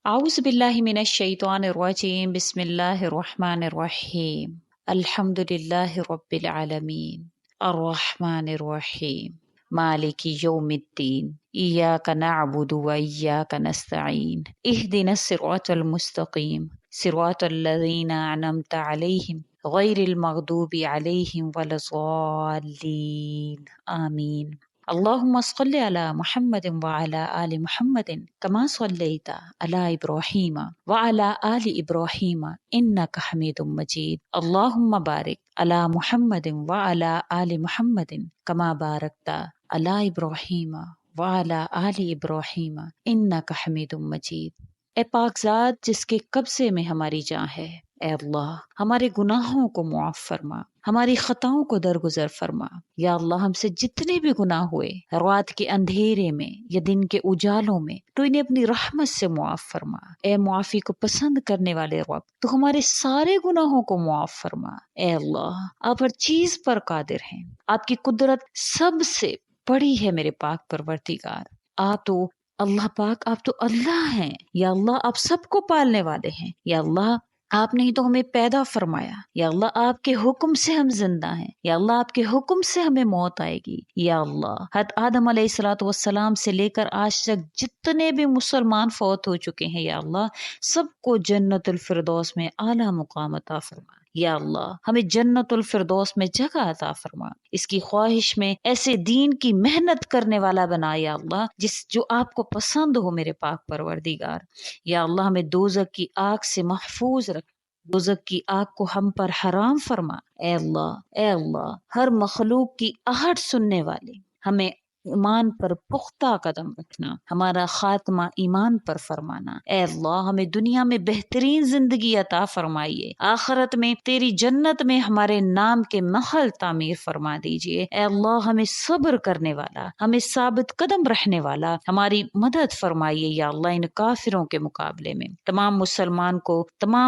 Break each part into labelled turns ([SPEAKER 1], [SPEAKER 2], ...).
[SPEAKER 1] أعوذ بالله من الشيطان الرجيم بسم الله الرحمن الرحيم الحمد لله رب العالمين الرحمن الرحيم مالك يوم الدين إياك نعبد وإياك نستعين اهدنا الصراط المستقيم صراط الذين أنعمت عليهم غير المغضوب عليهم ولا الضالين آمين. اللهم صل على محمد وعلى آل محمد كما صليت على إبراهيم وعلى آل إبراهيم إنك حميد مجيد. اللهم بارك على محمد وعلى آل محمد كما باركت على إبراهيم وعلى آل إبراهيم إنك حميد مجيد. اے پاک ذات جس کے قبضے میں ہماری جان ہے، اے اللہ ہمارے گناہوں کو معاف فرما، ہماری خطاؤں کو درگزر فرما۔ یا اللہ ہم سے جتنے بھی گناہ ہوئے رات کے اندھیرے میں یا دن کے اجالوں میں، تو انہیں اپنی رحمت سے معاف فرما۔ اے معافی کو پسند کرنے والے رب، تو ہمارے سارے گناہوں کو معاف فرما۔ اے اللہ آپ ہر چیز پر قادر ہیں، آپ کی قدرت سب سے بڑی ہے میرے پاک پروردگار۔ آپ تو اللہ پاک، آپ تو اللہ ہیں۔ یا اللہ آپ سب کو پالنے والے ہیں۔ یا اللہ آپ نے ہی تو ہمیں پیدا فرمایا۔ یا اللہ آپ کے حکم سے ہم زندہ ہیں۔ یا اللہ آپ کے حکم سے ہمیں موت آئے گی۔ یا اللہ حضرت آدم علیہ الصلوۃ والسلام سے لے کر آج تک جتنے بھی مسلمان فوت ہو چکے ہیں، یا اللہ سب کو جنت الفردوس میں اعلیٰ مقام عطا فرما۔ یا اللہ ہمیں جنت الفردوس میں جگہ عطا فرما۔ اس کی خواہش میں ایسے دین کی محنت کرنے والا بنا یا اللہ جو آپ کو پسند ہو میرے پاک پروردگار۔ یا اللہ ہمیں دوزخ کی آگ سے محفوظ رکھ، دوزخ کی آگ کو ہم پر حرام فرما۔ اے اللہ، اے اللہ ہر مخلوق کی آہٹ سننے والے، ہمیں ایمان پر پختہ قدم رکھنا، ہمارا خاتمہ ایمان پر فرمانا۔ اے اللہ ہمیں دنیا میں بہترین زندگی عطا فرمائیے، آخرت میں تیری جنت میں ہمارے نام کے محل تعمیر فرما دیجئے۔ اے اللہ ہمیں صبر کرنے والا، ہمیں ثابت قدم رہنے والا، ہماری مدد فرمائیے یا اللہ ان کافروں کے مقابلے میں۔ تمام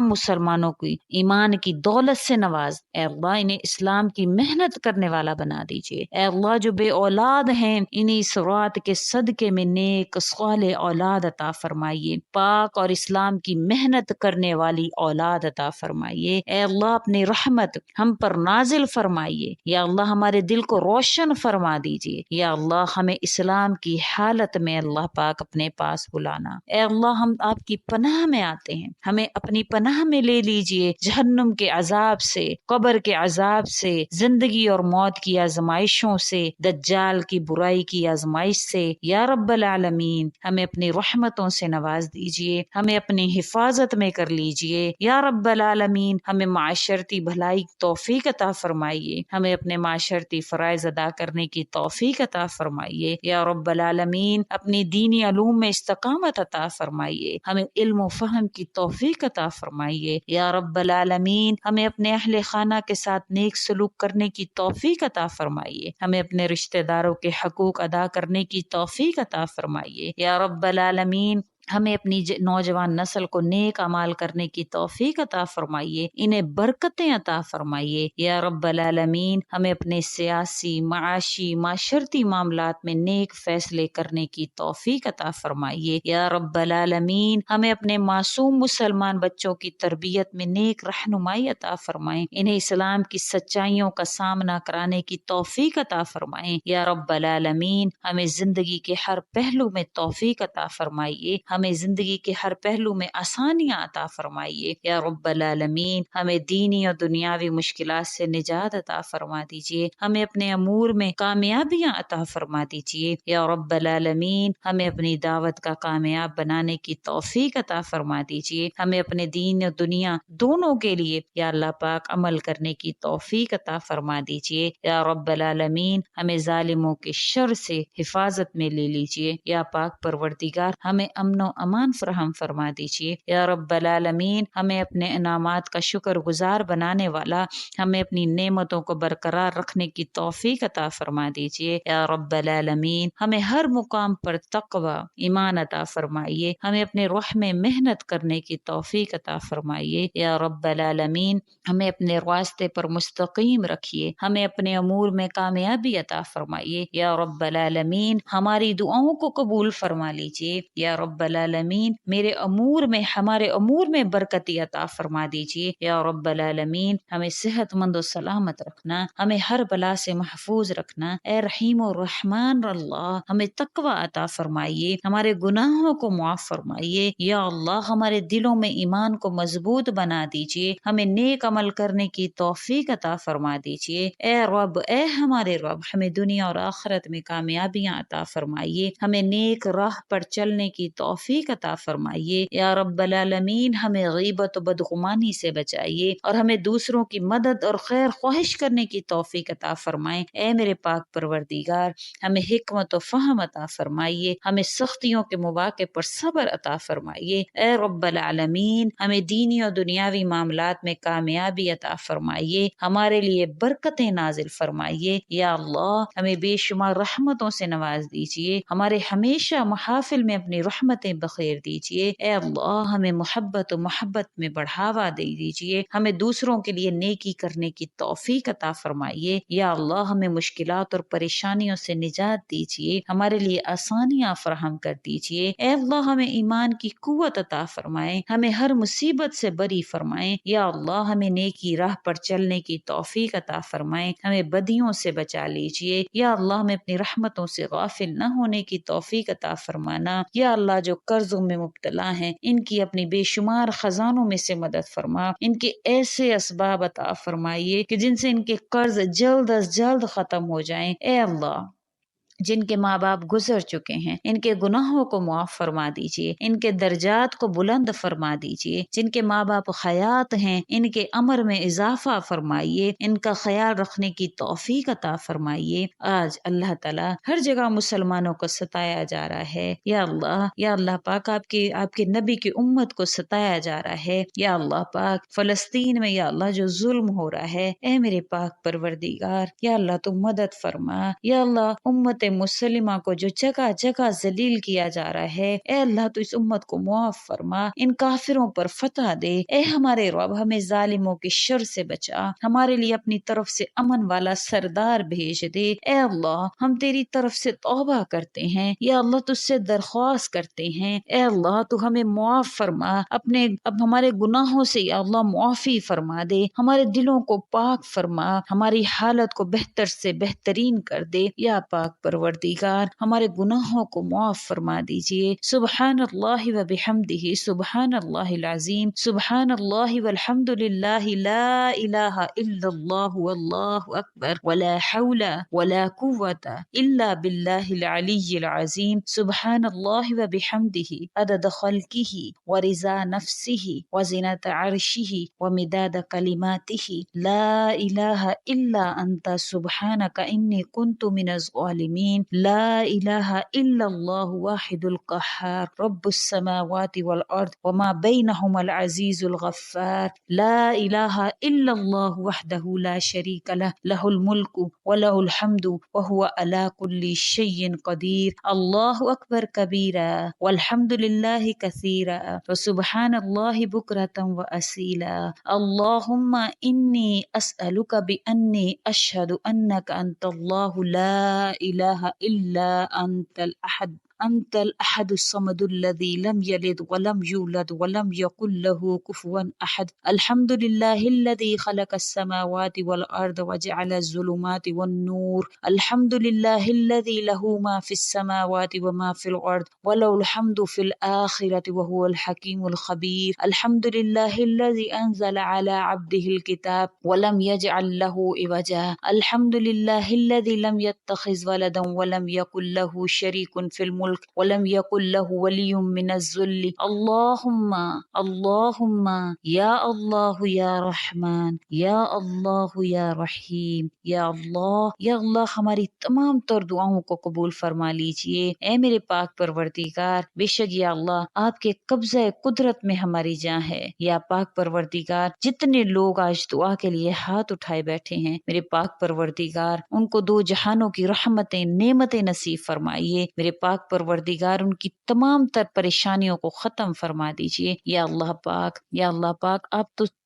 [SPEAKER 1] مسلمانوں کو ایمان کی دولت سے نواز۔ اے اللہ انہیں اسلام کی محنت کرنے والا بنا دیجئے۔ اے اللہ جو بے اولاد ہیں انہیں اس رات کے صدقے میں نیک صالح اولاد عطا فرمائیے، پاک اور اسلام کی محنت کرنے والی اولاد عطا فرمائیے۔ اے اللہ اپنی رحمت ہم پر نازل فرمائیے۔ یا اللہ ہمارے دل کو روشن فرما دیجئے۔ یا اللہ ہمیں اسلام کی حالت میں اللہ پاک اپنے پاس بلانا۔ اے اللہ ہم آپ کی پناہ میں آتے ہیں، ہمیں اپنی پناہ میں لے لیجئے، جہنم کے عذاب سے، قبر کے عذاب سے، زندگی اور موت کی آزمائشوں سے، دجال کی برائی کی آزمائش سے۔ یا رب العالمین ہمیں اپنی رحمتوں سے نواز دیجئے، ہمیں اپنی حفاظت میں کر لیجئے۔ یا رب العالمین ہمیں معاشرتی بھلائی توفیق عطا فرمائیے، ہمیں اپنے معاشرتی فرائض ادا کرنے کی توفیق عطا فرمائیے۔ یا رب العالمین اپنی دینی علوم میں استقامت عطا فرمائیے، ہمیں علم و فہم کی توفیق عطا فرمائیے۔ یا رب العالمین ہمیں اپنے اہل خانہ کے ساتھ نیک سلوک کرنے کی توفیق عطا فرمائیے، ہمیں اپنے رشتہ داروں کے حقوق ادا کرنے کی توفیق عطا فرمائیے۔ یا رب العالمین ہمیں اپنی نوجوان نسل کو نیک اعمال کرنے کی توفیق عطا فرمائیے، انہیں برکتیں عطا فرمائیے۔ یا رب العالمین ہمیں اپنے سیاسی، معاشی، معاشرتی معاملات میں نیک فیصلے کرنے کی توفیق عطا فرمائیے۔ یا رب العالمین ہمیں اپنے معصوم مسلمان بچوں کی تربیت میں نیک رہنمائی عطا فرمائیں، انہیں اسلام کی سچائیوں کا سامنا کرانے کی توفیق عطا فرمائیں۔ یا رب العالمین ہمیں زندگی کے ہر پہلو میں توفیق عطا فرمائیے، ہمیں زندگی کے ہر پہلو میں آسانیاں عطا فرمائیے۔ یا رب العالمین ہمیں دینی اور دنیاوی مشکلات سے نجات عطا فرما دیجیے، ہمیں اپنے امور میں کامیابیاں عطا فرما دیجیے۔ یا رب العالمین ہمیں اپنی دعوت کا کامیاب بنانے کی توفیق عطا فرما دیجیے، ہمیں اپنے دین اور دنیا دونوں کے لیے یا اللہ پاک عمل کرنے کی توفیق عطا فرما دیجیے۔ یا رب العالمین ہمیں ظالموں کے شر سے حفاظت میں لے لیجیے۔ یا پاک پروردگار ہمیں امن و امان فراہم فرما دیجیے۔ یا رب العالمین ہمیں اپنے انعامات کا شکر گزار بنانے والا، ہمیں اپنی نعمتوں کو برقرار رکھنے کی توفیق عطا فرما دیجیے۔ یا رب العالمین ہمیں ہر مقام پر تقوی ایمان عطا فرمائیے، ہمیں اپنے روح میں محنت کرنے کی توفیق عطا فرمائیے۔ یا رب العالمین ہمیں اپنے راستے پر مستقیم رکھیے، ہمیں اپنے امور میں کامیابی عطا فرمائیے۔ یا رب العالمین ہماری دعاؤں کو قبول فرما لیجیے۔ یا رب العالمین العالمین میرے امور میں ہمارے امور میں برکتی عطا فرما دیجیے یا رب العالمین، ہمیں صحت مند و سلامت رکھنا، ہمیں ہر بلا سے محفوظ رکھنا، اے رحیم و رحمان اللہ ہمیں تقوی عطا فرمائیے، ہمارے گناہوں کو معاف فرمائیے یا اللہ، ہمارے دلوں میں ایمان کو مضبوط بنا دیجیے، ہمیں نیک عمل کرنے کی توفیق عطا فرما دیجیے، اے رب، اے ہمارے رب، ہمیں دنیا اور آخرت میں کامیابیاں عطا فرمائیے، ہمیں نیک راہ پر چلنے کی توفیق عطا فرمائیے یا رب العالمین، ہمیں غیبت و بدگمانی سے بچائیے اور ہمیں دوسروں کی مدد اور خیر خواہش کرنے کی توفیق عطا فرمائیں، اے میرے پاک پروردگار، ہمیں حکمت و فہم عطا فرمائیے، ہمیں سختیوں کے مواقع پر صبر عطا فرمائیے، اے رب العالمین، ہمیں دینی اور دنیاوی معاملات میں کامیابی عطا فرمائیے، ہمارے لیے برکتیں نازل فرمائیے یا اللہ، ہمیں بے شمار رحمتوں سے نواز دیجیے، ہمارے ہمیشہ محافل میں اپنی رحمتیں بخیر دیجیے، اے اللہ، ہمیں محبت و محبت میں بڑھاوا دے دیجیے، ہمیں دوسروں کے لیے نیکی کرنے کی توفیق عطا فرمائیے یا اللہ، ہمیں مشکلات اور پریشانیوں سے نجات دیجیے، ہمارے لیے آسانیاں فراہم کر دیجیے، اے اللہ، ہمیں ایمان کی قوت عطا فرمائیں، ہمیں ہر مصیبت سے بری فرمائیں یا اللہ، ہمیں نیکی راہ پر چلنے کی توفیق عطا فرمائیں، ہمیں بدیوں سے بچا لیجیے یا اللہ، ہمیں اپنی رحمتوں سے غافل نہ ہونے کی توفیق عطا فرمانا یا اللہ، جو قرضوں میں مبتلا ہیں ان کی اپنی بے شمار خزانوں میں سے مدد فرما، ان کے ایسے اسباب عطا فرمائیے کہ جن سے ان کے قرض جلد از جلد ختم ہو جائیں، اے اللہ، جن کے ماں باپ گزر چکے ہیں ان کے گناہوں کو معاف فرما دیجیے، ان کے درجات کو بلند فرما دیجیے، جن کے ماں باپ حیات ہیں ان کے عمر میں اضافہ فرمائیے، ان کا خیال رکھنے کی توفیق عطا فرمائیے۔ آج اللہ تعالی ہر جگہ مسلمانوں کو ستایا جا رہا ہے یا اللہ پاک، آپ کے نبی کی امت کو ستایا جا رہا ہے یا اللہ پاک، فلسطین میں یا اللہ جو ظلم ہو رہا ہے، اے میرے پاک پروردگار، یا اللہ تو مدد فرما، یا اللہ امت مسلمہ کو جو جگہ جگہ ذلیل کیا جا رہا ہے، اے اللہ تو اس امت کو معاف فرما، ان کافروں پر فتح دے، اے ہمارے رب، ہمیں ظالموں کے شر سے بچا، ہمارے لیے اپنی طرف سے امن والا سردار بھیج دے، اے اللہ، ہم تیری طرف سے توبہ کرتے ہیں یا اللہ، تجھ سے درخواست کرتے ہیں، اے اللہ تو ہمیں معاف فرما، اب ہمارے گناہوں سے یا اللہ معافی فرما دے، ہمارے دلوں کو پاک فرما، ہماری حالت کو بہتر سے بہترین کر دے یا پاک پروردگار، ہمارے گناہوں کو معاف فرما دیجئے۔ سبحان اللہ و بحمدہ، سبحان اللہ العظیم، سبحان اللہ والحمد للہ، لا الہ الا اللہ واللہ اکبر، ولا حول ولا قوة الا باللہ العلی العظیم، سبحان اللہ و بحمدہ، عدد خلقہ ورضا نفسہ وزنة عرشہ ومداد کلماتہ، لا الہ الا انت سبحانک انی کنت من الظالمین، لا الہ الا اللہ واحد القہار، رب السماوات والارض وما بینہما العزیز الغفار، لا الہ الا اللہ وحدہ لا شریک لہ، لہ الملک ولہ الحمد وہو علی کل شیء قدیر، اللہ اکبر کبیرا والحمد للہ کثیرا وسبحان اللہ بکرۃ واصیلا، اللہم انی اسألک بانی اشہد انک انت اللہ لا الہ الا انت الاحد الصمد الذي لم يلد ولم يولد ولم يكن له كفوا احد، الحمد لله الذي خلق السماوات والارض وجعل الظلمات والنور، الحمد لله الذي له ما في السماوات وما في الارض وله الحمد في الاخرة وهو الحكيم الخبير، الحمد لله الذي انزل على عبده الكتاب ولم يجعل له عوجا، الحمد لله الذي لم يتخذ ولدا ولم يكن له شريك في الملك ولم يكن له ولي من الذل، اللهم یا اللہ یا رحمان، یا اللہ یا رحیم، یا اللہ ہماری تمام تر دعاؤں کو قبول فرما لیجئے، اے میرے پاک پروردگار، بے شک یا اللہ آپ کے قبضہ قدرت میں ہماری جان ہے، یا پاک پروردگار جتنے لوگ آج دعا کے لیے ہاتھ اٹھائے بیٹھے ہیں، میرے پاک پروردگار ان کو دو جہانوں کی رحمتیں نعمتیں نصیب فرمائیے، میرے پاک پروردگار ان کی تمام تر پریشانیوں کو ختم فرما دیجئے یا اللہ پاک، یا اللہ پاک، آپ تو